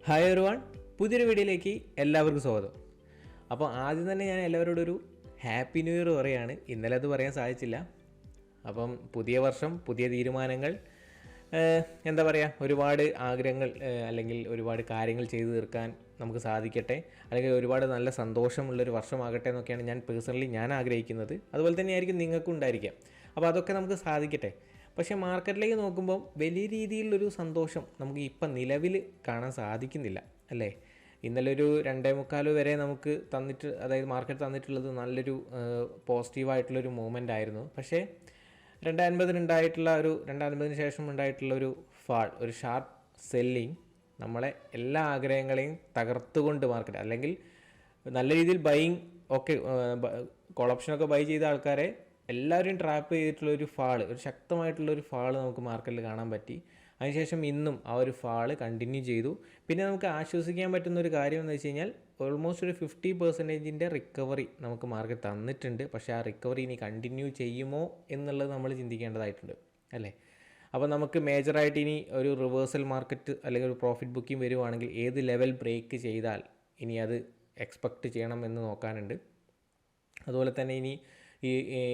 Hi everyone, പുതിയൊരു വീഡിയോയിലേക്ക് എല്ലാവർക്കും സ്വാഗതം. അപ്പോൾ ആദ്യം തന്നെ ഞാൻ എല്ലാവരോടും ഒരു ഹാപ്പി ന്യൂ ഇയർ പറയുകയാണ്. ഇന്നലെ അത് പറയാൻ സാധിച്ചില്ല. അപ്പം പുതിയ വർഷം, പുതിയ തീരുമാനങ്ങൾ, എന്താ പറയുക, ഒരുപാട് ആഗ്രഹങ്ങൾ അല്ലെങ്കിൽ ഒരുപാട് കാര്യങ്ങൾ ചെയ്തു തീർക്കാൻ നമുക്ക് സാധിക്കട്ടെ, അല്ലെങ്കിൽ ഒരുപാട് നല്ല സന്തോഷമുള്ളൊരു വർഷമാകട്ടെ എന്നൊക്കെയാണ് ഞാൻ ആഗ്രഹിക്കുന്നത്. അതുപോലെ തന്നെയായിരിക്കും നിങ്ങൾക്കും ഉണ്ടായിരിക്കാം. അപ്പോൾ അതൊക്കെ നമുക്ക് സാധിക്കട്ടെ. പക്ഷേ മാർക്കറ്റിലേക്ക് നോക്കുമ്പോൾ വലിയ രീതിയിലുള്ളൊരു സന്തോഷം നമുക്ക് ഇപ്പം നിലവിൽ കാണാൻ സാധിക്കുന്നില്ല, അല്ലേ? ഇന്നലെ ഒരു 2:45 വരെ നമുക്ക് അതായത് മാർക്കറ്റ് തന്നിട്ടുള്ളത് നല്ലൊരു പോസിറ്റീവായിട്ടുള്ളൊരു മൂവ്മെൻ്റ് ആയിരുന്നു. പക്ഷേ 2:50 ശേഷം ഉണ്ടായിട്ടുള്ള ഒരു ഫാൾ, ഒരു ഷാർപ്പ് സെല്ലിങ് നമ്മളെ എല്ലാ ആഗ്രഹങ്ങളെയും തകർത്തുകൊണ്ട് മാർക്കറ്റ്, അല്ലെങ്കിൽ നല്ല രീതിയിൽ ബൈയിങ് ഒക്കെ കോൾ ഓപ്ഷനൊക്കെ ബൈ ചെയ്ത ആൾക്കാരെ എല്ലാവരും ട്രാപ്പ് ചെയ്തിട്ടുള്ളൊരു ഫാള്, ഒരു ശക്തമായിട്ടുള്ളൊരു ഫാള് നമുക്ക് മാർക്കറ്റിൽ കാണാൻ പറ്റി. അതിനുശേഷം ഇന്നും ആ ഒരു ഫാള് കണ്ടിന്യൂ ചെയ്തു. പിന്നെ നമുക്ക് ആശ്വസിക്കാൻ പറ്റുന്ന ഒരു കാര്യം എന്ന് വെച്ച് കഴിഞ്ഞാൽ ഓൾമോസ്റ്റ് ഒരു 50% റിക്കവറി നമുക്ക് മാർക്കറ്റ് തന്നിട്ടുണ്ട്. പക്ഷേ ആ റിക്കവറി ഇനി കണ്ടിന്യൂ ചെയ്യുമോ എന്നുള്ളത് നമ്മൾ ചിന്തിക്കേണ്ടതായിട്ടുണ്ട്, അല്ലേ? അപ്പോൾ നമുക്ക് മേജറായിട്ട് ഇനി ഒരു റിവേഴ്സൽ മാർക്കറ്റ് അല്ലെങ്കിൽ ഒരു പ്രോഫിറ്റ് ബുക്കിംഗ് വരുവാണെങ്കിൽ ഏത് ലെവൽ ബ്രേക്ക് ചെയ്താൽ ഇനി അത് എക്സ്പെക്റ്റ് ചെയ്യണം എന്ന് നോക്കാനുണ്ട്. അതുപോലെ തന്നെ ഇനി ഈ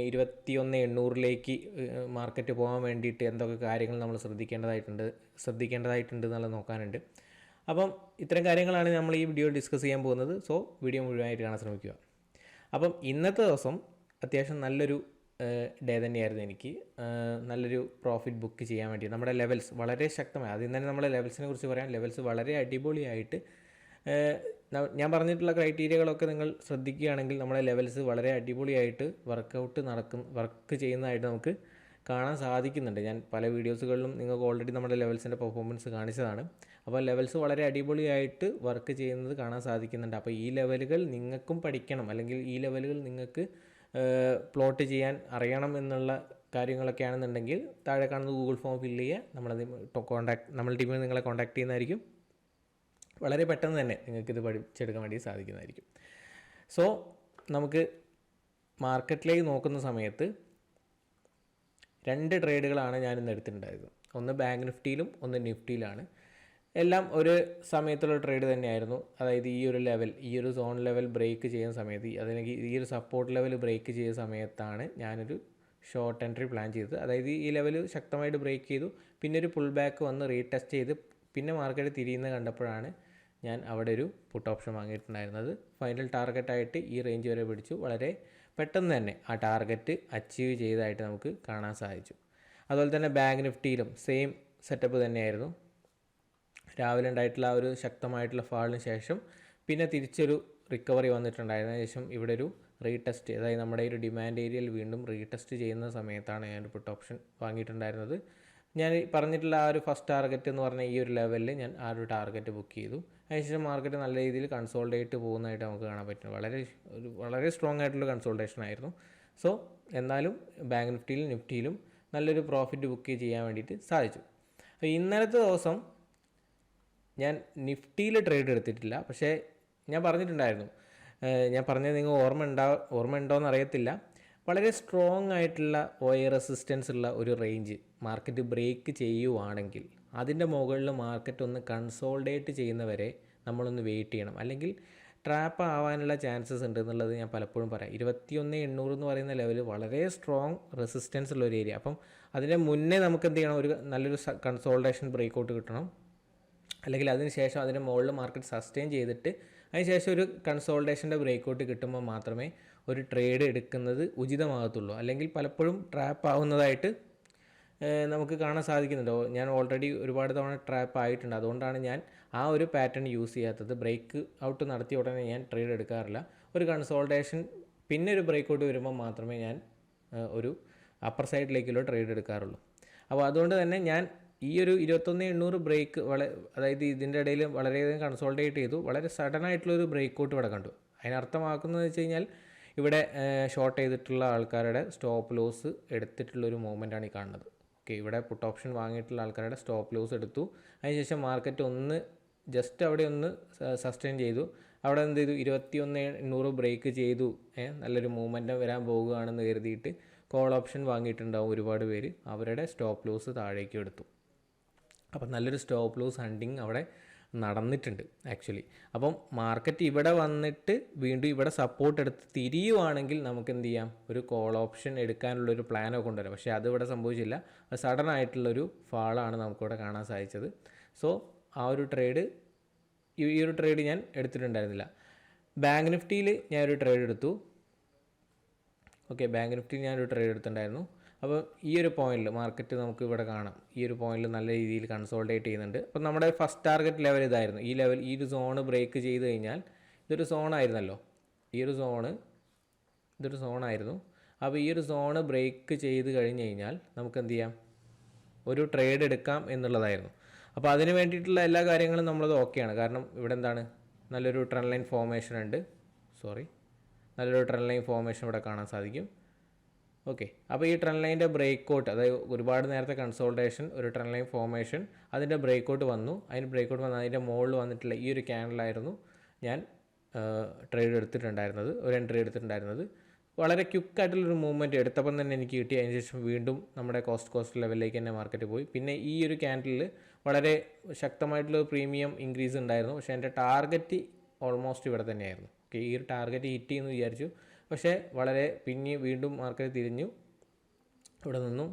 21,800 മാർക്കറ്റ് പോകാൻ വേണ്ടിയിട്ട് എന്തൊക്കെ കാര്യങ്ങൾ നമ്മൾ ശ്രദ്ധിക്കേണ്ടതായിട്ടുണ്ട് എന്നുള്ളത് നോക്കാനുണ്ട്. അപ്പം ഇത്തരം കാര്യങ്ങളാണ് നമ്മൾ ഈ വീഡിയോ ഡിസ്കസ് ചെയ്യാൻ പോകുന്നത്. സോ വീഡിയോ മുഴുവനായിട്ട് കാണാൻ ശ്രമിക്കുക. അപ്പം ഇന്നത്തെ ദിവസം അത്യാവശ്യം നല്ലൊരു ഡേ തന്നെയായിരുന്നു എനിക്ക്. നല്ലൊരു പ്രോഫിറ്റ് ബുക്ക് ചെയ്യാൻ വേണ്ടി നമ്മുടെ ലെവൽസ് വളരെ ശക്തമായി, ആദ്യം തന്നെ നമ്മുടെ ലെവൽസിനെ കുറിച്ച് പറയാം. ലെവൽസ് വളരെ അടിപൊളിയായിട്ട്, ഞാൻ പറഞ്ഞിട്ടുള്ള ക്രൈറ്റീരിയകളൊക്കെ നിങ്ങൾ ശ്രദ്ധിക്കുകയാണെങ്കിൽ നമ്മുടെ ലെവൽസ് വളരെ അടിപൊളിയായിട്ട് വർക്ക് ചെയ്യുന്നതായിട്ട് നമുക്ക് കാണാൻ സാധിക്കുന്നുണ്ട്. ഞാൻ പല വീഡിയോസുകളിലും നിങ്ങൾക്ക് ഓൾറെഡി നമ്മുടെ ലെവൽസിൻ്റെ പെർഫോമൻസ് കാണിച്ചതാണ്. അപ്പോൾ ലെവൽസ് വളരെ അടിപൊളിയായിട്ട് വർക്ക് ചെയ്യുന്നത് കാണാൻ സാധിക്കുന്നുണ്ട്. അപ്പോൾ ഈ ലെവലുകൾ നിങ്ങൾക്കും പഠിക്കണം, അല്ലെങ്കിൽ ഈ ലെവലുകൾ നിങ്ങൾക്ക് പ്ലോട്ട് ചെയ്യാൻ അറിയണം എന്നുള്ള കാര്യങ്ങളൊക്കെ ആണെന്നുണ്ടെങ്കിൽ താഴെ കാണുന്ന ഗൂഗിൾ ഫോം ഫില്ല് ചെയ്യുക. നമ്മുടെ ടീമിൽ നിങ്ങളെ കോൺടാക്ട് ചെയ്യുന്നതായിരിക്കും. വളരെ പെട്ടെന്ന് തന്നെ നിങ്ങൾക്കിത് പഠിച്ചെടുക്കാൻ വേണ്ടി സാധിക്കുന്നതായിരിക്കും. സോ നമുക്ക് മാർക്കറ്റിലേക്ക് നോക്കുന്ന സമയത്ത് 2 ട്രേഡുകളാണ് ഞാനിന്ന് എടുത്തിട്ടുണ്ടായിരുന്നത്. ഒന്ന് ബാങ്ക് നിഫ്റ്റിയിലും ഒന്ന് നിഫ്റ്റിയിലാണ്. എല്ലാം ഒരു സമയത്തുള്ള ട്രേഡ് തന്നെയായിരുന്നു. അതായത് ഈ ഒരു സോൺ ലെവൽ ബ്രേക്ക് ചെയ്യുന്ന സമയത്ത്, അല്ലെങ്കിൽ ഈ ഒരു സപ്പോർട്ട് ലെവൽ ബ്രേക്ക് ചെയ്ത സമയത്താണ് ഞാനൊരു ഷോർട്ട് എൻട്രി പ്ലാൻ ചെയ്തത്. അതായത് ഈ ലെവൽ ശക്തമായിട്ട് ബ്രേക്ക് ചെയ്തു, പിന്നെ ഒരു പുൾ ബാക്ക് വന്ന് റീടെസ്റ്റ് ചെയ്ത് പിന്നെ മാർക്കറ്റ് തിരിയുന്നത് കണ്ടപ്പോഴാണ് ഞാൻ അവിടെ ഒരു പുട്ട് ഓപ്ഷൻ വാങ്ങിയിട്ടുണ്ടായിരുന്നത്. ഫൈനൽ ടാർഗറ്റായിട്ട് ഈ റേഞ്ച് വരെ പിടിച്ചു. വളരെ പെട്ടെന്ന് തന്നെ ആ ടാർഗറ്റ് അച്ചീവ് ചെയ്തതായിട്ട് നമുക്ക് കാണാൻ സാധിച്ചു. അതുപോലെ തന്നെ ബാങ്ക് നിഫ്റ്റിയിലും സെയിം സെറ്റപ്പ് തന്നെയായിരുന്നു. രാവിലെ ഉണ്ടായിട്ടുള്ള ആ ഒരു ശക്തമായിട്ടുള്ള ഫാളിന് ശേഷം പിന്നെ തിരിച്ചൊരു റിക്കവറി വന്നിട്ടുണ്ടായിരുന്നു. ശേഷം ഇവിടെ ഒരു റീടെസ്റ്റ്, അതായത് നമ്മുടെ ഈ ഒരു ഡിമാൻഡ് ഏരിയയിൽ വീണ്ടും റീടെസ്റ്റ് ചെയ്യുന്ന സമയത്താണ് ഞാൻ പുട്ട് ഓപ്ഷൻ വാങ്ങിയിട്ടുണ്ടായിരുന്നത്. ഞാൻ പറഞ്ഞിട്ടുള്ള ആ ഒരു ഫസ്റ്റ് ടാർഗറ്റ് എന്ന് പറഞ്ഞാൽ ഈ ഒരു ലെവലിൽ ഞാൻ ആ ഒരു ടാർഗറ്റ് ബുക്ക് ചെയ്തു. അതിനുശേഷം മാർക്കറ്റ് നല്ല രീതിയിൽ കൺസോൾട്ടേറ്റ് പോകുന്നതായിട്ട് നമുക്ക് കാണാൻ പറ്റും. വളരെ സ്ട്രോങ് ആയിട്ടുള്ള കൺസോൾട്ടേഷൻ ആയിരുന്നു. സോ എന്നാലും ബാങ്ക് നിഫ്റ്റിയിലും നല്ലൊരു പ്രോഫിറ്റ് ബുക്ക് ചെയ്യാൻ വേണ്ടിയിട്ട് സാധിച്ചു. അപ്പോൾ ഇന്നലത്തെ ദിവസം ഞാൻ നിഫ്റ്റിയിൽ ട്രേഡ് എടുത്തിട്ടില്ല. പക്ഷേ ഞാൻ പറഞ്ഞിട്ടുണ്ടായിരുന്നു, ഞാൻ പറഞ്ഞത് നിങ്ങൾ ഓർമ്മ ഉണ്ടോയെന്ന് അറിയത്തില്ല, വളരെ സ്ട്രോങ് ആയിട്ടുള്ള റെസിസ്റ്റൻസ് ഉള്ള ഒരു റേഞ്ച് മാർക്കറ്റ് ബ്രേക്ക് ചെയ്യുവാണെങ്കിൽ അതിൻ്റെ മുകളിൽ മാർക്കറ്റ് ഒന്ന് കൺസോൾഡേറ്റ് ചെയ്യുന്നവരെ നമ്മളൊന്ന് വെയിറ്റ് ചെയ്യണം, അല്ലെങ്കിൽ ട്രാപ്പ് ആവാനുള്ള ചാൻസസ് ഉണ്ട് എന്നുള്ളത് ഞാൻ പലപ്പോഴും പറയാം. 21,800 എന്ന് പറയുന്ന ലെവൽ വളരെ സ്ട്രോങ് റെസിസ്റ്റൻസ് ഉള്ള ഒരു ഏരിയ. അപ്പം അതിൻ്റെ മുന്നേ നമുക്ക് എന്ത് ചെയ്യണം, ഒരു നല്ലൊരു കൺസോൾട്ടേഷൻ ബ്രേക്കൗട്ട് കിട്ടണം, അല്ലെങ്കിൽ അതിനുശേഷം അതിൻ്റെ മുകളിൽ മാർക്കറ്റ് സസ്റ്റെയിൻ ചെയ്തിട്ട് അതിനുശേഷം ഒരു കൺസോൾട്ടേഷൻ്റെ ബ്രേക്കൗട്ട് കിട്ടുമ്പോൾ മാത്രമേ ഒരു ട്രേഡ് എടുക്കുന്നത് ഉചിതമാകത്തുള്ളൂ. അല്ലെങ്കിൽ പലപ്പോഴും ട്രാപ്പ് ആവുന്നതായിട്ട് നമുക്ക് കാണാൻ സാധിക്കുന്നുണ്ടോ. ഞാൻ ഓൾറെഡി ഒരുപാട് തവണ ട്രാപ്പ് ആയിട്ടുണ്ട്. അതുകൊണ്ടാണ് ഞാൻ ആ ഒരു പാറ്റേൺ യൂസ് ചെയ്യാത്തത്. ബ്രേക്ക് ഔട്ട് നടത്തിയ ഉടനെ ഞാൻ ട്രേഡ് എടുക്കാറില്ല. ഒരു കൺസോൾട്ടേഷൻ പിന്നെ ഒരു ബ്രേക്കൗട്ട് വരുമ്പോൾ മാത്രമേ ഞാൻ ഒരു അപ്പർ സൈഡിലേക്കുള്ള ട്രേഡ് എടുക്കാറുള്ളൂ. അപ്പോൾ അതുകൊണ്ട് തന്നെ ഞാൻ ഈ ഒരു 21,800 ബ്രേക്ക് അതായത് ഇതിൻ്റെ ഇടയിൽ വളരെയധികം കൺസോൾട്ടേറ്റ് ചെയ്തു. വളരെ സഡൻ ആയിട്ടുള്ളൊരു ബ്രേക്കൗട്ട് ഇവിടെ കണ്ടു. അതിനർത്ഥമാക്കുന്നത് വെച്ച് കഴിഞ്ഞാൽ ഇവിടെ ഷോർട്ട് ചെയ്തിട്ടുള്ള ആൾക്കാരുടെ സ്റ്റോപ്പ് ലോസ് എടുത്തിട്ടുള്ളൊരു മൂവ്മെൻറ്റാണ് ഈ കാണുന്നത്. ഓക്കെ, ഇവിടെ പുട്ട് ഓപ്ഷൻ വാങ്ങിയിട്ടുള്ള ആൾക്കാരുടെ സ്റ്റോപ്പ് ലോസ് എടുത്തു. അതിനുശേഷം മാർക്കറ്റ് ജസ്റ്റ് അവിടെ ഒന്ന് സസ്റ്റെയിൻ ചെയ്തു. അവിടെ എന്ത് ചെയ്തു, 21,800 ബ്രേക്ക് ചെയ്തു. നല്ലൊരു മൂവ്മെൻറ്റ് വരാൻ പോകുകയാണെന്ന് കരുതിയിട്ട് കോൾ ഓപ്ഷൻ വാങ്ങിയിട്ടുണ്ടാവും ഒരുപാട് പേര്. അവരുടെ സ്റ്റോപ്പ് ലോസ് താഴേക്ക് എടുത്തു. അപ്പം നല്ലൊരു സ്റ്റോപ്പ് ലോസ് ഹണ്ടിങ് അവിടെ നടന്നിട്ടുണ്ട് ആക്ച്വലി. അപ്പം മാർക്കറ്റ് ഇവിടെ വന്നിട്ട് വീണ്ടും ഇവിടെ സപ്പോർട്ട് എടുത്ത് തിരിയുവാണെങ്കിൽ നമുക്ക് എന്ത് ചെയ്യാം, ഒരു കോൾ ഓപ്ഷൻ എടുക്കാനുള്ളൊരു പ്ലാനൊക്കെ കൊണ്ടുവരാം. പക്ഷേ അതിവിടെ സംഭവിച്ചില്ല. സഡൻ ആയിട്ടുള്ളൊരു ഫാളാണ് നമുക്കിവിടെ കാണാൻ സാധിച്ചത്. സോ ആ ഒരു ട്രേഡ്, ഈ ഒരു ട്രേഡ് ഞാൻ എടുത്തിട്ടുണ്ടായിരുന്നില്ല. ബാങ്ക് നിഫ്റ്റിയിൽ ഞാനൊരു ട്രേഡ് എടുത്തു. ഓക്കെ, ബാങ്ക് നിഫ്റ്റിയിൽ ഞാനൊരു ട്രേഡ് എടുത്തിട്ടുണ്ടായിരുന്നു. അപ്പോൾ ഈ ഒരു പോയിന്റിൽ മാർക്കറ്റ് നമുക്ക് ഇവിടെ കാണാം, ഈ ഒരു പോയിന്റിൽ നല്ല രീതിയിൽ കൺസോൾട്ടേറ്റ് ചെയ്യുന്നുണ്ട്. അപ്പോൾ നമ്മുടെ ഫസ്റ്റ് ടാർഗറ്റ് ലെവൽ ഇതായിരുന്നു. ഈ ലെവൽ, ഈ ഒരു സോണ് ബ്രേക്ക് ചെയ്ത് കഴിഞ്ഞാൽ, ഇതൊരു സോണായിരുന്നല്ലോ, ഇതൊരു സോണായിരുന്നു. അപ്പോൾ ഈ ഒരു സോണ് ബ്രേക്ക് ചെയ്ത് കഴിഞ്ഞ് കഴിഞ്ഞാൽ നമുക്ക് എന്ത് ചെയ്യാം, ഒരു ട്രേഡ് എടുക്കാം എന്നുള്ളതായിരുന്നു. അപ്പോൾ അതിന് വേണ്ടിയിട്ടുള്ള എല്ലാ കാര്യങ്ങളും നമ്മളത് ഓക്കെയാണ്. കാരണം ഇവിടെ എന്താണ്, നല്ലൊരു ട്രെൻഡ് ലൈൻ ഫോർമേഷൻ ഉണ്ട്. നല്ലൊരു ട്രെൻഡ് ലൈൻ ഫോർമേഷൻ ഇവിടെ കാണാൻ സാധിക്കും. ഓക്കെ, അപ്പോൾ ഈ ട്രെൻഡ് ലൈൻ്റെ ബ്രേക്ക് ഔട്ട്, അതായത് ഒരുപാട് നേരത്തെ കൺസോൾട്ടേഷൻ, ഒരു ട്രെൻഡ് ലൈൻ ഫോർമേഷൻ, അതിൻ്റെ ബ്രേക്ക് ഔട്ട് വന്നു. അതിൻ്റെ മുകളിൽ വന്നിട്ടുള്ള ഈ ഒരു ക്യാൻഡിലായിരുന്നു ഞാൻ ട്രേഡ് എടുത്തിട്ടുണ്ടായിരുന്നത്, ഒരു എൻട്രി എടുത്തിട്ടുണ്ടായിരുന്നത്. വളരെ ക്വിക്കായിട്ടുള്ളൊരു മൂവ്മെൻറ്റ് എടുത്തപ്പം തന്നെ എനിക്ക് കിട്ടി. അതിന് ശേഷം വീണ്ടും നമ്മുടെ കോസ്റ്റ് ലെവലിലേക്ക് തന്നെ മാർക്കറ്റ് പോയി. പിന്നെ ഈ ഒരു ക്യാൻഡിലിൽ വളരെ ശക്തമായിട്ടുള്ള പ്രീമിയം ഇൻക്രീസ് ഉണ്ടായിരുന്നു. പക്ഷേ എൻ്റെ ടാർഗറ്റ് ഓൾമോസ്റ്റ് ഇവിടെ തന്നെയായിരുന്നു. ഓക്കെ, ഈ ഒരു ടാർഗറ്റ് ഹിറ്റ് ചെയ്യുമെന്ന് വിചാരിച്ചു. പക്ഷേ വളരെ വീണ്ടും മാർക്കറ്റ് തിരിഞ്ഞു. ഇവിടെ നിന്നും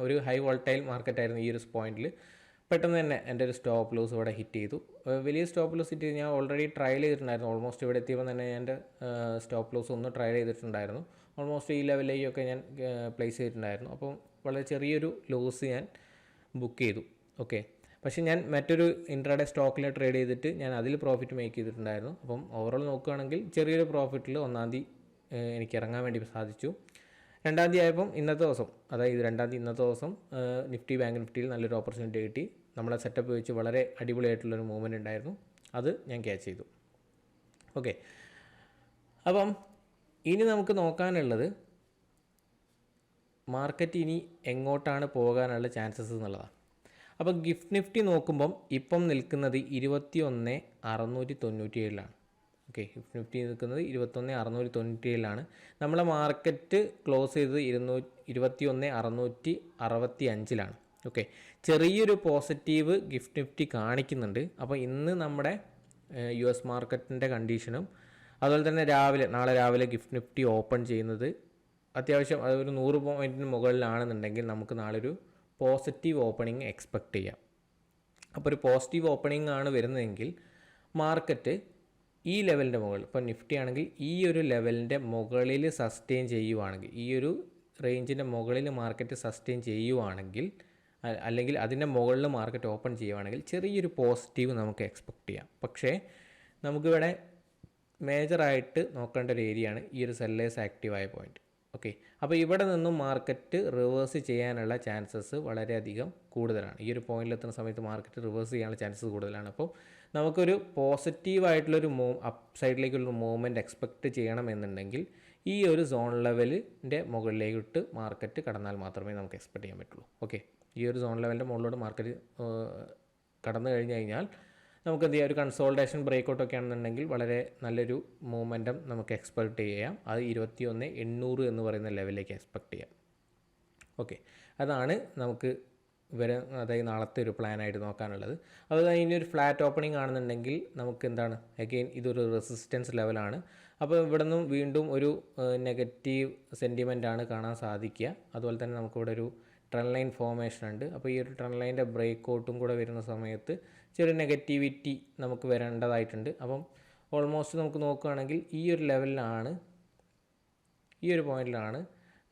ഒരു ഹൈ വോളറ്റൈൽ മാർക്കറ്റായിരുന്നു ഈ ഒരു പോയിന്റിൽ. പെട്ടെന്ന് തന്നെ എൻ്റെ ഒരു സ്റ്റോപ്പ് ലോസ് ഇവിടെ ഹിറ്റ് ചെയ്തു. വലിയ സ്റ്റോപ്പ് ലോസ് ഹിറ്റ് ചെയ്ത് ഞാൻ ഓൾറെഡി ട്രയൽ ചെയ്തിട്ടുണ്ടായിരുന്നു. ഓൾമോസ്റ്റ് ഇവിടെ എത്തിയപ്പോൾ തന്നെ എൻ്റെ സ്റ്റോപ്പ് ലോസ് ഒന്ന് ട്രയൽ ചെയ്തിട്ടുണ്ടായിരുന്നു. ഓൾമോസ്റ്റ് ഈ ലെവലിലേക്കൊക്കെ ഞാൻ പ്ലേസ് ചെയ്തിട്ടുണ്ടായിരുന്നു. അപ്പം വളരെ ചെറിയൊരു ലോസ് ഞാൻ ബുക്ക് ചെയ്തു. ഓക്കെ, പക്ഷേ ഞാൻ മറ്റൊരു ഇൻട്രാഡേ സ്റ്റോക്കിൽ ട്രേഡ് ചെയ്തിട്ട് ഞാൻ അതിൽ പ്രോഫിറ്റ് മേക്ക് ചെയ്തിട്ടുണ്ടായിരുന്നു. അപ്പം ഓവറോൾ നോക്കുകയാണെങ്കിൽ ചെറിയൊരു പ്രോഫിറ്റിൽ 1-ാം തീയതി എനിക്ക് ഇറങ്ങാൻ വേണ്ടി സാധിച്ചു. 2-ാം തീയതി ആയപ്പം ഇന്നത്തെ ദിവസം, അതായത് 2-ാം തീയതി ഇന്നത്തെ ദിവസം നിഫ്റ്റി, ബാങ്ക് നിഫ്റ്റിയിൽ നല്ലൊരു ഓപ്പർച്യൂണിറ്റി കിട്ടി. നമ്മളെ സെറ്റപ്പ് വെച്ച് വളരെ അടിപൊളിയായിട്ടുള്ളൊരു മൂവ്മെൻറ്റ് ഉണ്ടായിരുന്നു. അത് ഞാൻ ക്യാച്ച് ചെയ്തു. ഓക്കെ, അപ്പം ഇനി നമുക്ക് നോക്കാനുള്ളത് മാർക്കറ്റ് ഇനി എങ്ങോട്ടാണ് പോകാനുള്ള ചാൻസസ് എന്നുള്ളതാണ്. അപ്പോൾ ഗിഫ്റ്റ് നിഫ്റ്റി നോക്കുമ്പം ഇപ്പം നിൽക്കുന്നത് 21,697 ഓക്കെ, ഗിഫ്റ്റ് നിഫ്റ്റി നിൽക്കുന്നത് 21,697 നമ്മളെ മാർക്കറ്റ് ക്ലോസ് ചെയ്തത് 21,665 ഓക്കെ, ചെറിയൊരു പോസിറ്റീവ് ഗിഫ്റ്റ് നിഫ്റ്റി കാണിക്കുന്നുണ്ട്. അപ്പോൾ ഇന്ന് നമ്മുടെ US മാർക്കറ്റിൻ്റെ കണ്ടീഷനും അതുപോലെ തന്നെ നാളെ രാവിലെ ഗിഫ്റ്റ് നിഫ്റ്റി ഓപ്പൺ ചെയ്യുന്നത് അത്യാവശ്യം അതൊരു 100 പോയിൻറ്റിന് മുകളിലാണെന്നുണ്ടെങ്കിൽ നമുക്ക് നാളെ ഒരു പോസിറ്റീവ് ഓപ്പണിംഗ് എക്സ്പെക്റ്റ് ചെയ്യാം. അപ്പോൾ ഒരു പോസിറ്റീവ് ഓപ്പണിംഗ് ആണ് വരുന്നതെങ്കിൽ മാർക്കറ്റ് ഈ ലെവലിൻ്റെ മുകളിൽ, ഇപ്പോൾ നിഫ്റ്റി ആണെങ്കിൽ ഈ ഒരു ലെവലിൻ്റെ മുകളിൽ സസ്റ്റെയിൻ ചെയ്യുവാണെങ്കിൽ, ഈ ഒരു റേഞ്ചിൻ്റെ മുകളിൽ മാർക്കറ്റ് സസ്റ്റെയിൻ ചെയ്യുവാണെങ്കിൽ, അല്ലെങ്കിൽ അതിൻ്റെ മുകളിൽ മാർക്കറ്റ് ഓപ്പൺ ചെയ്യുവാണെങ്കിൽ ചെറിയൊരു പോസിറ്റീവ് നമുക്ക് എക്സ്പെക്റ്റ് ചെയ്യാം. പക്ഷേ നമുക്കിവിടെ മേജറായിട്ട് നോക്കേണ്ട ഒരു ഏരിയയാണ് ഈ ഒരു സെല്ലേഴ്സ് ആക്റ്റീവായ പോയിന്റ്. ഓക്കെ, അപ്പോൾ ഇവിടെ നിന്നും മാർക്കറ്റ് റിവേഴ്സ് ചെയ്യാനുള്ള ചാൻസസ് വളരെയധികം കൂടുതലാണ്. ഈ ഒരു പോയിന്റിലെത്തുന്ന സമയത്ത് മാർക്കറ്റ് റിവേഴ്സ് ചെയ്യാനുള്ള ചാൻസസ് കൂടുതലാണ്. അപ്പോൾ നമുക്കൊരു പോസിറ്റീവായിട്ടുള്ളൊരു അപ്പ് സൈഡിലേക്കുള്ളൊരു മൂവ്മെൻറ്റ് എക്സ്പെക്റ്റ് ചെയ്യണമെന്നുണ്ടെങ്കിൽ ഈ ഒരു സോൺ ലെവലിൻ്റെ മുകളിലേക്കിട്ട് മാർക്കറ്റ് കടന്നാൽ മാത്രമേ നമുക്ക് എക്സ്പെക്റ്റ് ചെയ്യാൻ പറ്റുള്ളൂ. ഓക്കെ, ഈ ഒരു സോൺ ലെവലിൻ്റെ മുകളിലോട്ട് മാർക്കറ്റ് കടന്നു കഴിഞ്ഞ് കഴിഞ്ഞാൽ നമുക്ക് എന്ത് ചെയ്യാം, ഒരു കൺസോൾട്ടേഷൻ ബ്രേക്കൗട്ടൊക്കെ ആണെന്നുണ്ടെങ്കിൽ വളരെ നല്ലൊരു മൂവ്മെൻറ്റം നമുക്ക് എക്സ്പെക്റ്റ് ചെയ്യാം. അത് 21,800 എന്ന് പറയുന്ന ലെവലിലേക്ക് എക്സ്പെക്റ്റ് ചെയ്യാം. ഓക്കെ, അതാണ് നമുക്ക് അതായത് നാളത്തെ ഒരു പ്ലാനായിട്ട് നോക്കാനുള്ളത്. അതുപോലെ ഇനി ഒരു ഫ്ലാറ്റ് ഓപ്പണിംഗ് ആണെന്നുണ്ടെങ്കിൽ നമുക്ക് എന്താണ്, അഗെയിൻ ഇതൊരു റെസിസ്റ്റൻസ് ലെവലാണ്. അപ്പോൾ ഇവിടെ നിന്നും വീണ്ടും ഒരു നെഗറ്റീവ് സെൻറ്റിമെൻറ്റാണ് കാണാൻ സാധിക്കുക. അതുപോലെ തന്നെ നമുക്കിവിടെ ഒരു ട്രെൻഡ് ലൈൻ ഫോർമേഷൻ ഉണ്ട്. അപ്പോൾ ഈ ഒരു ട്രെൻഡ് ലൈൻ്റെ ബ്രേക്ക് ഔട്ടും കൂടെ വരുന്ന സമയത്ത് ചെറിയ നെഗറ്റിവിറ്റി നമുക്ക് വരേണ്ടതായിട്ടുണ്ട്. അപ്പം ഓൾമോസ്റ്റ് നമുക്ക് നോക്കുകയാണെങ്കിൽ ഈ ഒരു ലെവലിലാണ്, ഈ ഒരു പോയിന്റിലാണ്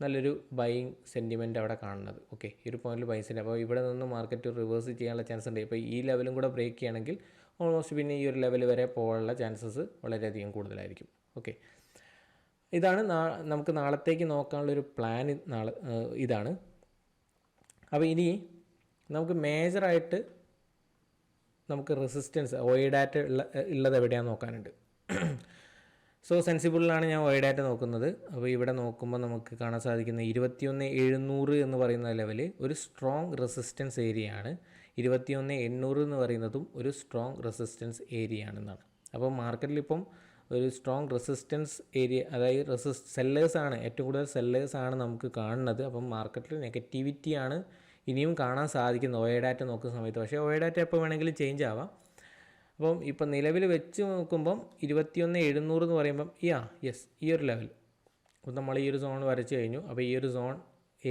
നല്ലൊരു ബൈയിങ് സെൻറ്റിമെൻറ്റ് അവിടെ കാണുന്നത്. ഓക്കെ, ഈ ഒരു പോയിന്റിൽ ബൈ സെൻറ്റ്. അപ്പോൾ ഇവിടെ നിന്ന് മാർക്കറ്റ് റിവേഴ്സ് ചെയ്യാനുള്ള ചാൻസ് ഉണ്ട്. ഇപ്പോൾ ഈ ലെവലും കൂടെ ബ്രേക്ക് ചെയ്യുകയാണെങ്കിൽ ഓൾമോസ്റ്റ് പിന്നെ ഈ ഒരു ലെവൽ വരെ പോകാനുള്ള ചാൻസസ് വളരെയധികം കൂടുതലായിരിക്കും. ഓക്കെ, ഇതാണ് നമുക്ക് നാളത്തേക്ക് നോക്കാനുള്ളൊരു പ്ലാൻ. ഇതാണ്. അപ്പോൾ ഇനി നമുക്ക് മേജറായിട്ട് നമുക്ക് റെസിസ്റ്റൻസ് ഡാറ്റ ഉള്ളത് എവിടെയാണെന്ന് നോക്കാനുണ്ട്. സോ സെൻസിബിളിലാണ് ഞാൻ ഡാറ്റ നോക്കുന്നത്. അപ്പോൾ ഇവിടെ നോക്കുമ്പോൾ നമുക്ക് കാണാൻ സാധിക്കുന്ന 21,700 എന്ന് പറയുന്ന ലെവൽ ഒരു സ്ട്രോങ് റെസിസ്റ്റൻസ് ഏരിയയാണ്. 21,800 എന്ന് പറയുന്നതും ഒരു സ്ട്രോങ് റെസിസ്റ്റൻസ് ഏരിയ ആണെന്നാണ്. അപ്പോൾ മാർക്കറ്റിൽ ഇപ്പം ഒരു സ്ട്രോങ് റെസിസ്റ്റൻസ് ഏരിയ, അതായത് സെല്ലേഴ്സാണ്, ഏറ്റവും കൂടുതൽ സെല്ലേഴ്സാണ് നമുക്ക് കാണുന്നത്. അപ്പം മാർക്കറ്റിൽ നെഗറ്റിവിറ്റിയാണ് ഇനിയും കാണാൻ സാധിക്കുന്നത് OA ഡാറ്റ നോക്കുന്ന സമയത്ത്. പക്ഷേ OA ഡാറ്റ എപ്പോൾ വേണമെങ്കിലും ചേഞ്ച് ആവാം. അപ്പം ഇപ്പം നിലവിൽ വെച്ച് നോക്കുമ്പം 21,700 എന്ന് പറയുമ്പം യെസ് ഈ ഒരു ലെവൽ. അപ്പം നമ്മൾ ഈ ഒരു സോൺ വരച്ച് കഴിഞ്ഞു. അപ്പോൾ ഈ ഒരു സോൺ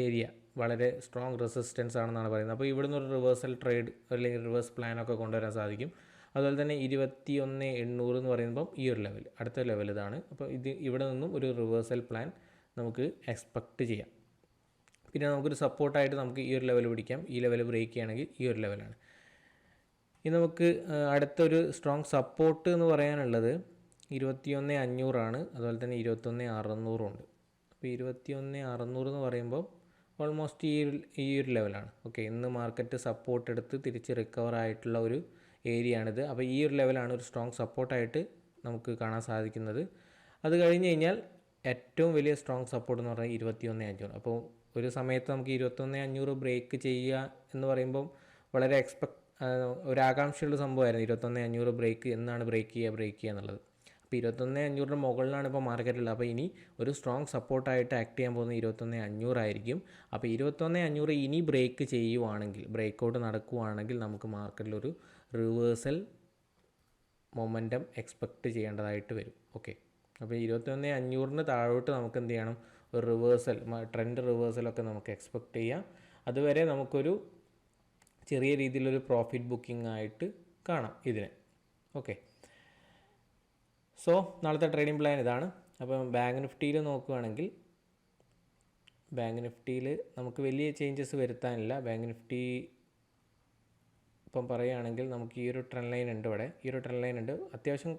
ഏരിയ വളരെ സ്ട്രോങ് റെസിസ്റ്റൻസ് ആണെന്നാണ് പറയുന്നത്. അപ്പോൾ ഇവിടുന്ന് ഒരു റിവേഴ്സൽ ട്രേഡ് അല്ലെങ്കിൽ റിവേഴ്സ് പ്ലാനൊക്കെ കൊണ്ടുവരാൻ സാധിക്കും. അതുപോലെ തന്നെ 21,800 എന്ന് പറയുമ്പം ഈ ഒരു ലെവൽ, അടുത്ത ലെവൽ ഇതാണ്. അപ്പോൾ ഇവിടെ നിന്നും ഒരു റിവേഴ്സൽ പ്ലാൻ നമുക്ക് എക്സ്പെക്റ്റ് ചെയ്യാം. പിന്നെ നമുക്കൊരു സപ്പോർട്ടായിട്ട് നമുക്ക് ഈ ഒരു ലെവൽ പിടിക്കാം. ഈ ലെവൽ ബ്രേക്ക് ചെയ്യുകയാണെങ്കിൽ ഈ ഒരു ലെവലാണ്. ഇനി നമുക്ക് അടുത്തൊരു സ്ട്രോങ് സപ്പോർട്ട് എന്ന് പറയാനുള്ളത് 21,500 അതുപോലെ തന്നെ 21,600 ഉണ്ട്. അപ്പോൾ 21,600 എന്ന് പറയുമ്പോൾ ഓൾമോസ്റ്റ് ഈ ഒരു ലെവലാണ്. ഓക്കെ, ഇന്ന് മാർക്കറ്റ് സപ്പോർട്ട് എടുത്ത് തിരിച്ച് റിക്കവർ ആയിട്ടുള്ള ഒരു ഏരിയയാണിത്. അപ്പോൾ ഈ ഒരു ലെവലാണ് ഒരു സ്ട്രോങ് സപ്പോർട്ടായിട്ട് നമുക്ക് കാണാൻ സാധിക്കുന്നത്. അത് കഴിഞ്ഞ് കഴിഞ്ഞാൽ ഏറ്റവും വലിയ സ്ട്രോങ് സപ്പോർട്ട് എന്ന് പറഞ്ഞാൽ 21,500. അപ്പോൾ ഒരു സമയത്ത് നമുക്ക് 21,500 ബ്രേക്ക് ചെയ്യുക എന്ന് പറയുമ്പം വളരെ ഒരു ആകാംക്ഷയുള്ള സംഭവമായിരുന്നു. 21,500 ബ്രേക്ക് എന്നാണ് ബ്രേക്ക് ചെയ്യുക എന്നുള്ളത്. അപ്പോൾ 21,500 മുകളിലാണ് ഇപ്പോൾ മാർക്കറ്റുള്ളത്. അപ്പോൾ ഇനി ഒരു സ്ട്രോങ് സപ്പോർട്ടായിട്ട് ആക്ട് ചെയ്യാൻ പോകുന്നത് 21,500 ആയിരിക്കും. അപ്പോൾ 21,500 ഇനി ബ്രേക്ക് ചെയ്യുവാണെങ്കിൽ, ബ്രേക്കൗട്ട് നടക്കുവാണെങ്കിൽ നമുക്ക് മാർക്കറ്റിലൊരു റിവേഴ്സൽ മൊമെൻറ്റം എക്സ്പെക്റ്റ് ചെയ്യേണ്ടതായിട്ട് വരും. ഓക്കെ, അപ്പോൾ 21,500 താഴോട്ട് നമുക്ക് എന്ത് ചെയ്യണം, ഒരു റിവേഴ്സൽ, ട്രെൻഡ് റിവേഴ്സലൊക്കെ നമുക്ക് എക്സ്പെക്റ്റ് ചെയ്യാം. അതുവരെ നമുക്കൊരു ചെറിയ രീതിയിലൊരു പ്രോഫിറ്റ് ബുക്കിംഗ് ആയിട്ട് കാണാം ഇതിനെ. ഓക്കെ, സോ നാളത്തെ ട്രേഡിംഗ് പ്ലാൻ ഇതാണ്. അപ്പം ബാങ്ക് നിഫ്റ്റിയിൽ നോക്കുകയാണെങ്കിൽ ബാങ്ക് നിഫ്റ്റിയിൽ നമുക്ക് വലിയ ചേഞ്ചസ് വരുത്താനില്ല. ബാങ്ക് നിഫ്റ്റി ഇപ്പം പറയുകയാണെങ്കിൽ നമുക്ക് ഈ ഒരു ട്രെൻഡ് ലൈൻ ഉണ്ട്. ഇവിടെ ഈ ഒരു ട്രെൻഡ് ലൈൻ ഉണ്ട്. അത്യാവശ്യം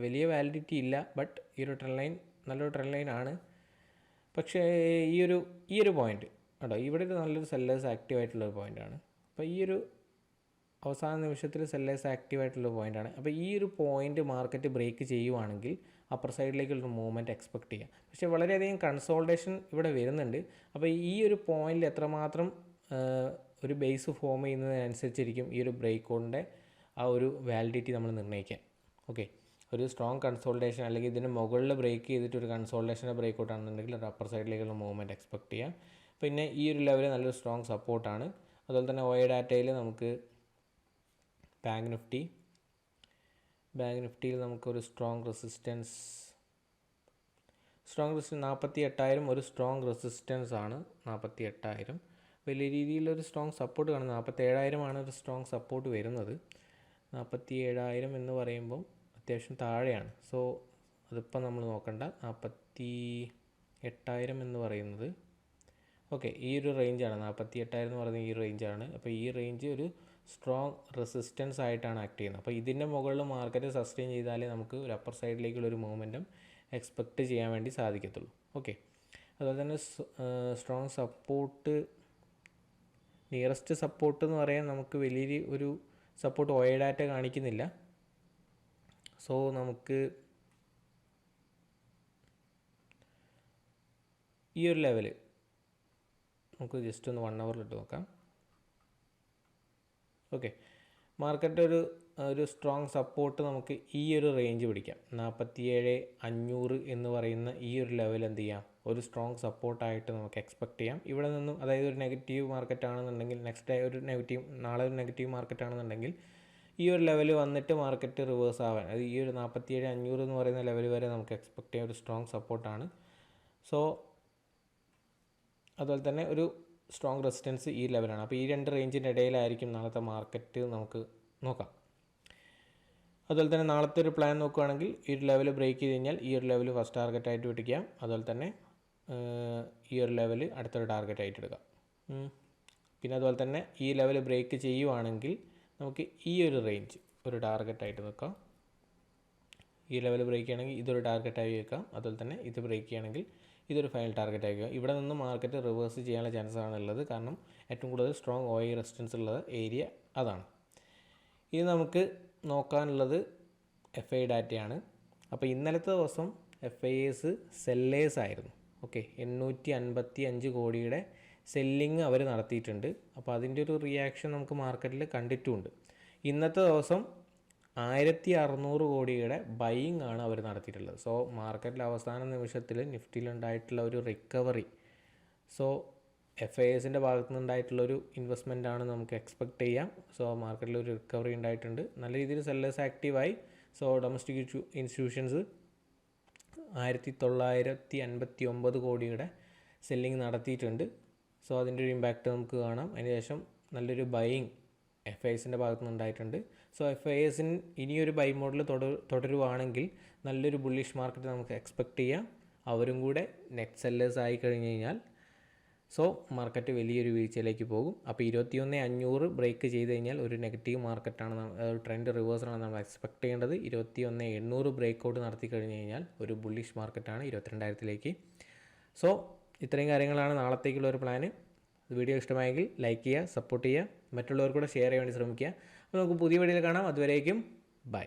വലിയ വാലിഡിറ്റി ഇല്ല, ബട്ട് ഈ ഒരു ട്രെൻഡ് ലൈൻ നല്ലൊരു ട്രെൻഡ് ലൈൻ ആണ്. പക്ഷേ ഈ ഒരു പോയിൻ്റ് കേട്ടോ, ഇവിടെ ഒരു നല്ലൊരു സെല്ലേഴ്സ് ആക്റ്റീവായിട്ടുള്ളൊരു പോയിൻ്റാണ്. അപ്പോൾ ഈ ഒരു അവസാന നിമിഷത്തിൽ സെല്ലേഴ്സ് ആക്റ്റീവായിട്ടുള്ള പോയിൻ്റാണ്. അപ്പോൾ ഈ ഒരു പോയിൻ്റ് മാർക്കറ്റ് ബ്രേക്ക് ചെയ്യുവാണെങ്കിൽ അപ്പർ സൈഡിലേക്കുള്ളൊരു മൂവ്മെൻറ്റ് എക്സ്പെക്റ്റ് ചെയ്യാം. പക്ഷേ വളരെയധികം കൺസോൾട്ടേഷൻ ഇവിടെ വരുന്നുണ്ട്. അപ്പോൾ ഈ ഒരു പോയിൻ്റിൽ എത്രമാത്രം ഒരു ബേസ് ഫോം ചെയ്യുന്നതിനനുസരിച്ചിരിക്കും ഈ ഒരു ബ്രേക്കൗട്ടിൻ്റെ ആ ഒരു വാലിഡിറ്റി നമ്മൾ നിർണ്ണയിക്കാൻ. ഓക്കെ, ഒരു സ്ട്രോങ് കൺസോൾട്ടേഷൻ അല്ലെങ്കിൽ ഇതിന് മുകളിൽ ബ്രേക്ക് ചെയ്തിട്ട് ഒരു കൺസോൾട്ടേഷൻ്റെ ബ്രേക്കൗട്ട് ആണെന്നുണ്ടെങ്കിൽ ഒരു അപ്പർ സൈഡിലേക്കുള്ള മൂവ്മെൻറ്റ് എക്സ്പെക്റ്റ് ചെയ്യാം. പിന്നെ ഈ ഒരു ലെവൽ നല്ലൊരു സ്ട്രോങ് സപ്പോർട്ടാണ്. അതുപോലെ തന്നെ OA ഡാറ്റയിൽ നമുക്ക് ബാങ്ക് നിഫ്റ്റിയിൽ നമുക്കൊരു സ്ട്രോങ് റെസിസ്റ്റൻസ് 48,000 ഒരു സ്ട്രോങ് റെസിസ്റ്റൻസ് ആണ്. 48,000 വലിയ രീതിയിലൊരു സ്ട്രോങ് സപ്പോർട്ട് കാണും. 47,000 ഒരു സ്ട്രോങ് സപ്പോർട്ട് വരുന്നത്. 47,000 എന്ന് പറയുമ്പം അത്യാവശ്യം താഴെയാണ്. സോ അതിപ്പോൾ നമ്മൾ നോക്കണ്ട. 48,000 എന്ന് പറയുന്നത് ഓക്കെ ഈ ഒരു റേഞ്ചാണ്. 48,000 എന്ന് പറയുന്നത് ഈ റേഞ്ചാണ്. അപ്പോൾ ഈ റേഞ്ച് ഒരു സ്ട്രോങ് റെസിസ്റ്റൻസ് ആയിട്ടാണ് ആക്ട് ചെയ്യുന്നത്. അപ്പോൾ ഇതിൻ്റെ മുകളിൽ മാർക്കറ്റ് സസ്റ്റെയിൻ ചെയ്താലേ നമുക്ക് ഒരു അപ്പർ സൈഡിലേക്കുള്ളൊരു മൂവ്മെൻറ്റും എക്സ്പെക്റ്റ് ചെയ്യാൻ വേണ്ടി സാധിക്കത്തുള്ളൂ. ഓക്കെ, അതുപോലെ തന്നെ സ്ട്രോങ് സപ്പോർട്ട്, നിയറസ്റ്റ് സപ്പോർട്ട് എന്ന് പറയാൻ നമുക്ക് വലിയൊരു ഒരു സപ്പോർട്ട് OA ഡാറ്റ കാണിക്കുന്നില്ല. സോ നമുക്ക് ഈ ഒരു ലെവൽ നമുക്ക് ജസ്റ്റ് ഒന്ന് 1 hour ഇട്ട് നോക്കാം. ഓക്കെ, മാർക്കറ്റ് ഒരു സ്ട്രോങ് സപ്പോർട്ട് നമുക്ക് ഈ ഒരു റേഞ്ച് പിടിക്കാം. 47,500 എന്ന് പറയുന്ന ഈ ഒരു ലെവൽ എന്ത് ചെയ്യാം, ഒരു സ്ട്രോങ് സപ്പോർട്ടായിട്ട് നമുക്ക് എക്സ്പെക്റ്റ് ചെയ്യാം. ഇവിടെ നിന്നും അതായത് ഒരു നെഗറ്റീവ് മാർക്കറ്റ് ആണെന്നുണ്ടെങ്കിൽ നെക്സ്റ്റ് ഡേ നാളെ ഒരു നെഗറ്റീവ് മാർക്കറ്റ് ആണെന്നുണ്ടെങ്കിൽ ഈ ഒരു ലെവൽ വന്നിട്ട് മാർക്കറ്റ് റിവേഴ്സ് ആവാൻ, അത് ഈ ഒരു 47,500 എന്ന് പറയുന്ന ലെവൽ വരെ നമുക്ക് എക്സ്പെക്റ്റ് ചെയ്യാൻ ഒരു സ്ട്രോങ് സപ്പോർട്ടാണ്. സോ അതുപോലെ തന്നെ ഒരു സ്ട്രോങ് റെസിസ്റ്റൻസ് ഈ ലെവലാണ്. അപ്പോൾ ഈ രണ്ട് റേഞ്ചിൻ്റെ ഇടയിലായിരിക്കും നാളത്തെ മാർക്കറ്റ് നമുക്ക് നോക്കാം. അതുപോലെ തന്നെ നാളത്തെ ഒരു പ്ലാൻ നോക്കുകയാണെങ്കിൽ ഈ ഒരു ലെവൽ ബ്രേക്ക് ചെയ്ത് കഴിഞ്ഞാൽ ഈ ഒരു ലെവൽ ഫസ്റ്റ് ടാർഗറ്റായിട്ട് പിടിക്കാം. അതുപോലെ തന്നെ ഈ ഒരു ലെവൽ അടുത്തൊരു ടാർഗറ്റായിട്ട് എടുക്കാം. പിന്നെ അതുപോലെ തന്നെ ഈ ലെവൽ ബ്രേക്ക് ചെയ്യുവാണെങ്കിൽ നമുക്ക് ഈ ഒരു റേഞ്ച് ഒരു ടാർഗറ്റായിട്ട് വെക്കാം. ഈ ലെവൽ ബ്രേക്ക് ചെയ്യുകയാണെങ്കിൽ ഇതൊരു ടാർഗറ്റായി വെക്കാം. അതുപോലെ തന്നെ ഇത് ബ്രേക്ക് ചെയ്യുകയാണെങ്കിൽ ഇതൊരു ഫൈനൽ ടാർഗറ്റ് ആയിരിക്കും. ഇവിടെ നിന്ന് മാർക്കറ്റ് റിവേഴ്സ് ചെയ്യാനുള്ള ചാൻസ് ആണുള്ളത്. കാരണം ഏറ്റവും കൂടുതൽ സ്ട്രോങ് OA റെസിസ്റ്റൻസ് ഉള്ള ഏരിയ അതാണ്. ഇത് നമുക്ക് നോക്കാനുള്ളത് FI ഡാറ്റയാണ്. അപ്പോൾ ഇന്നലത്തെ ദിവസം FIs സെല്ലേഴ്സ് ആയിരുന്നു. ഓക്കെ, 855 കോടിയുടെ സെല്ലിങ് അവർ നടത്തിയിട്ടുണ്ട്. അപ്പോൾ അതിൻ്റെ ഒരു റിയാക്ഷൻ നമുക്ക് മാർക്കറ്റിൽ കണ്ടിട്ടുമുണ്ട്. ഇന്നത്തെ ദിവസം 1,600 കോടിയുടെ ബൈയിങ് ആണ് അവർ നടത്തിയിട്ടുള്ളത്. സോ മാർക്കറ്റിൽ അവസാന നിമിഷത്തിൽ നിഫ്റ്റിയിലുണ്ടായിട്ടുള്ള ഒരു റിക്കവറി, സോ എഫ് ഐ എസിൻ്റെ ഭാഗത്തു നിന്നുണ്ടായിട്ടുള്ളൊരു ഇൻവെസ്റ്റ്മെൻ്റ് ആണ് നമുക്ക് എക്സ്പെക്റ്റ് ചെയ്യാം. സോ മാർക്കറ്റിൽ ഒരു റിക്കവറി ഉണ്ടായിട്ടുണ്ട്, നല്ല രീതിയിൽ സെല്ലേഴ്സ് ആക്റ്റീവായി. സോ ഡൊമസ്റ്റിക് ഇൻസ്റ്റിറ്റ്യൂഷൻസ് 1959 കോടിയുടെ സെല്ലിങ് നടത്തിയിട്ടുണ്ട്. സോ അതിൻ്റെ ഒരു ഇമ്പാക്റ്റ് നമുക്ക് കാണാം. അതിനുശേഷം നല്ലൊരു ബൈയിങ് എഫ് ഐ എസിൻ്റെ ഭാഗത്തു നിന്നുണ്ടായിട്ടുണ്ട്. സോ എഫ് ഐ എസിന് ഇനിയൊരു ബൈ മോഡൽ തുടരുവാണെങ്കിൽ നല്ലൊരു ബുള്ളിഷ് മാർക്കറ്റ് നമുക്ക് എക്സ്പെക്റ്റ് ചെയ്യാം. അവരും കൂടെ നെറ്റ് സെല്ലേഴ്സ് ആയി കഴിഞ്ഞ് കഴിഞ്ഞാൽ സോ മാർക്കറ്റ് വലിയൊരു വീഴ്ചയിലേക്ക് പോകും. അപ്പോൾ 21,500 ബ്രേക്ക് ചെയ്ത് കഴിഞ്ഞാൽ ഒരു നെഗറ്റീവ് മാർക്കറ്റാണ്, ട്രെൻഡ് റിവേഴ്സലാണ് നമ്മൾ എക്സ്പെക്ട് ചെയ്യേണ്ടത്. 21,800 ബ്രേക്ക് ഔട്ട് നടത്തി കഴിഞ്ഞ് കഴിഞ്ഞാൽ ഒരു ബുള്ളിഷ് മാർക്കറ്റാണ് 22,000-ലേക്ക്. സോ ഇത്രയും കാര്യങ്ങളാണ് നാളത്തേക്കുള്ള ഒരു പ്ലാന്. വീഡിയോ ഇഷ്ടമായെങ്കിൽ ലൈക്ക് ചെയ്യുക, സപ്പോർട്ട് ചെയ്യുക, മറ്റുള്ളവർക്കൂടെ ഷെയർ ചെയ്യാൻ വേണ്ടി ശ്രമിക്കുക. അപ്പോൾ നമുക്ക് പുതിയ വീഡിയോയിൽ കാണാം. അതുവരേക്കും ബൈ.